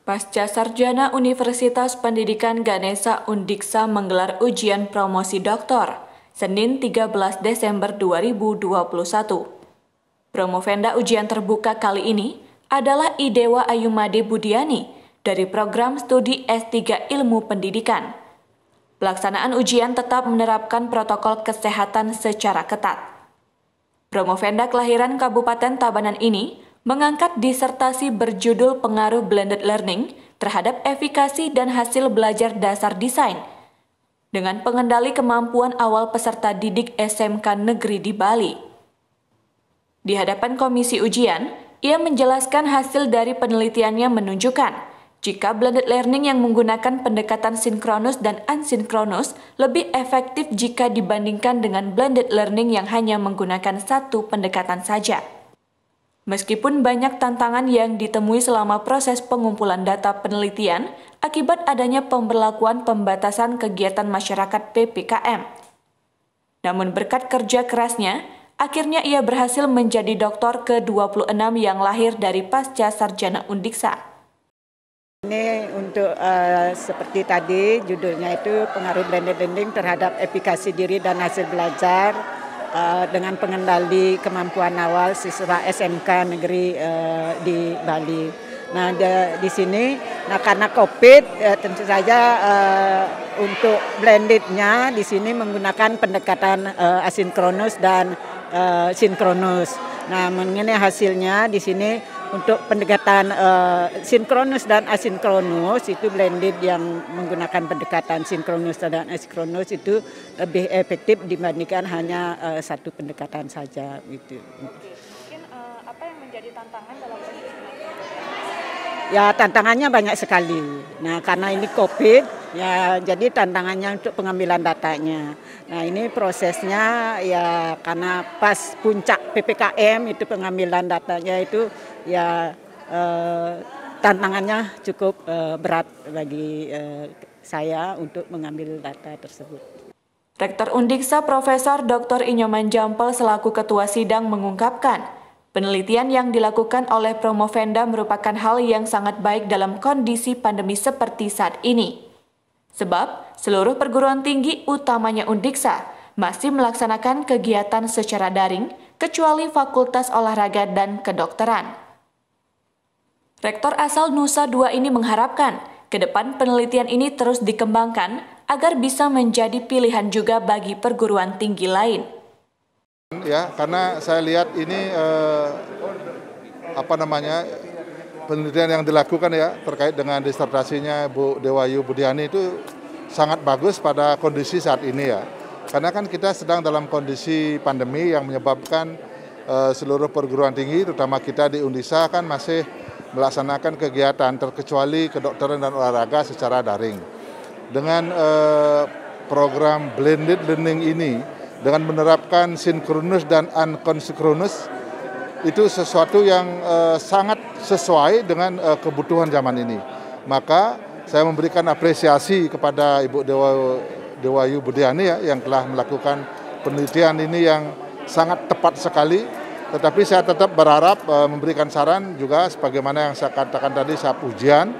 Pasca Sarjana Universitas Pendidikan Ganesha Undiksa menggelar ujian promosi doktor, Senin 13 Desember 2021. Promovenda ujian terbuka kali ini adalah Idewa Ayumade Budiani dari program studi S3 Ilmu Pendidikan. Pelaksanaan ujian tetap menerapkan protokol kesehatan secara ketat. Promovenda kelahiran Kabupaten Tabanan ini mengangkat disertasi berjudul Pengaruh Blended Learning terhadap efikasi dan hasil belajar dasar desain dengan pengendali kemampuan awal peserta didik SMK Negeri di Bali. Di hadapan komisi ujian, ia menjelaskan hasil dari penelitiannya menunjukkan jika blended learning yang menggunakan pendekatan sinkronus dan asinkronus lebih efektif jika dibandingkan dengan blended learning yang hanya menggunakan satu pendekatan saja. Meskipun banyak tantangan yang ditemui selama proses pengumpulan data penelitian akibat adanya pemberlakuan pembatasan kegiatan masyarakat PPKM. Namun berkat kerja kerasnya, akhirnya ia berhasil menjadi doktor ke-26 yang lahir dari pasca sarjana Undiksa. Ini untuk seperti tadi judulnya itu pengaruh blended learning terhadap efikasi diri dan hasil belajar dengan pengendali kemampuan awal siswa SMK Negeri di Bali. Nah di sini, karena COVID tentu saja untuk blendednya di sini menggunakan pendekatan asinkronus dan sinkronus. Nah mengenai hasilnya di sini untuk pendekatan sinkronus dan asinkronus itu blended yang menggunakan pendekatan sinkronus dan asinkronus itu lebih efektif dibandingkan hanya satu pendekatan saja gitu. Mungkin apa yang menjadi tantangan dalam proses ini? Ya tantangannya banyak sekali. Nah karena ini COVID, ya jadi tantangannya untuk pengambilan datanya. Nah ini prosesnya ya karena pas puncak PPKM itu pengambilan datanya itu ya tantangannya cukup berat bagi saya untuk mengambil data tersebut. Rektor Undiksa Profesor Dr. Inyoman Jampel selaku ketua sidang mengungkapkan, penelitian yang dilakukan oleh Promovenda merupakan hal yang sangat baik dalam kondisi pandemi seperti saat ini. Sebab seluruh perguruan tinggi utamanya Undiksa masih melaksanakan kegiatan secara daring kecuali Fakultas Olahraga dan Kedokteran. Rektor asal Nusa Dua ini mengharapkan ke depan penelitian ini terus dikembangkan agar bisa menjadi pilihan juga bagi perguruan tinggi lain. Ya, karena saya lihat ini penelitian yang dilakukan ya terkait dengan disertasinya Bu Dewayu Budiani itu sangat bagus pada kondisi saat ini ya. Karena kan kita sedang dalam kondisi pandemi yang menyebabkan seluruh perguruan tinggi, terutama kita di Undiksa kan masih melaksanakan kegiatan terkecuali kedokteran dan olahraga secara daring. Dengan program blended learning ini, dengan menerapkan sinkronus dan unsinkronus, itu sesuatu yang sangat sesuai dengan kebutuhan zaman ini. Maka saya memberikan apresiasi kepada Ibu Dewayu Budiani ya, yang telah melakukan penelitian ini yang sangat tepat sekali. Tetapi saya tetap berharap memberikan saran juga sebagaimana yang saya katakan tadi saat ujian,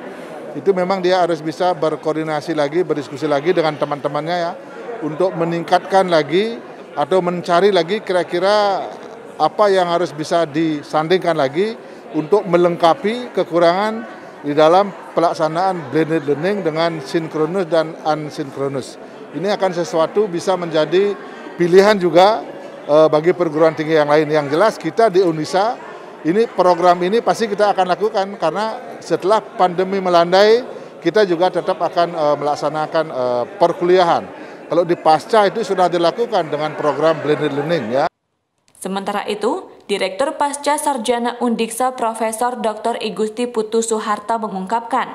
itu memang dia harus bisa berkoordinasi lagi, berdiskusi lagi dengan teman-temannya ya, untuk meningkatkan lagi atau mencari lagi kira-kira apa yang harus bisa disandingkan lagi untuk melengkapi kekurangan di dalam pelaksanaan blended learning dengan sinkronus dan unsinkronus. Ini akan sesuatu bisa menjadi pilihan juga bagi perguruan tinggi yang lain. Yang jelas kita di Undiksa, ini program ini pasti kita akan lakukan karena setelah pandemi melandai, kita juga tetap akan melaksanakan perkuliahan. Kalau di pasca itu sudah dilakukan dengan program blended learning ya. Sementara itu, Direktur Pasca Sarjana Undiksa Profesor Dr. Igusti Putu Suharta mengungkapkan,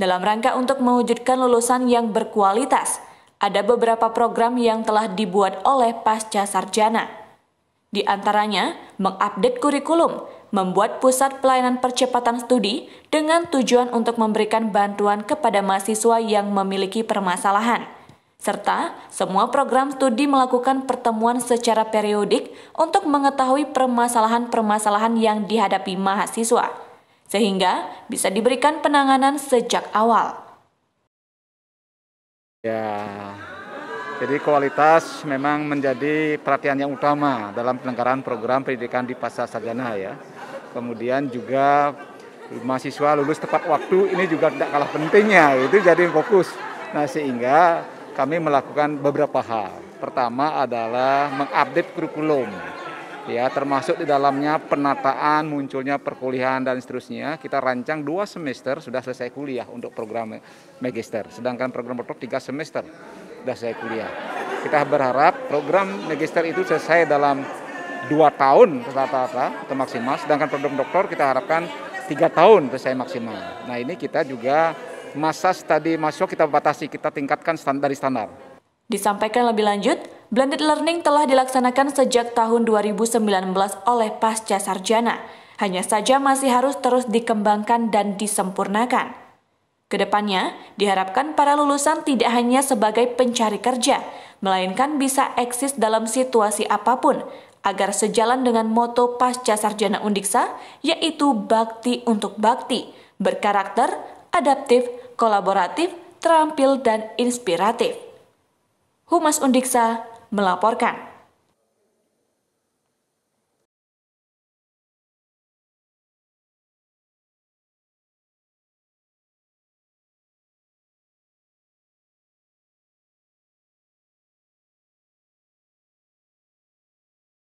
dalam rangka untuk mewujudkan lulusan yang berkualitas, ada beberapa program yang telah dibuat oleh pasca sarjana. Di antaranya, mengupdate kurikulum, membuat pusat pelayanan percepatan studi dengan tujuan untuk memberikan bantuan kepada mahasiswa yang memiliki permasalahan, serta semua program studi melakukan pertemuan secara periodik untuk mengetahui permasalahan-permasalahan yang dihadapi mahasiswa, sehingga bisa diberikan penanganan sejak awal. Ya, jadi kualitas memang menjadi perhatian yang utama dalam penyelenggaraan program pendidikan di Pasca Sarjana ya. Kemudian juga mahasiswa lulus tepat waktu ini juga tidak kalah pentingnya, itu jadi fokus. Nah, sehingga kami melakukan beberapa hal. Pertama adalah mengupdate kurikulum. Ya, termasuk di dalamnya penataan munculnya perkuliahan dan seterusnya. Kita rancang 2 semester sudah selesai kuliah untuk program magister, sedangkan program doktor 3 semester sudah selesai kuliah. Kita berharap program magister itu selesai dalam 2 tahun rata-rata atau maksimal, sedangkan program doktor kita harapkan 3 tahun selesai maksimal. Nah, ini kita juga masa studi mahasiswa kita batasi, kita tingkatkan dari standar. Disampaikan lebih lanjut, blended learning telah dilaksanakan sejak tahun 2019 oleh Pasca Sarjana. Hanya saja masih harus terus dikembangkan dan disempurnakan. Kedepannya, diharapkan para lulusan tidak hanya sebagai pencari kerja, melainkan bisa eksis dalam situasi apapun, agar sejalan dengan moto Pasca Sarjana Undiksa, yaitu bakti untuk bakti, berkarakter, adaptif, kolaboratif, terampil, dan inspiratif. Humas Undiksa melaporkan.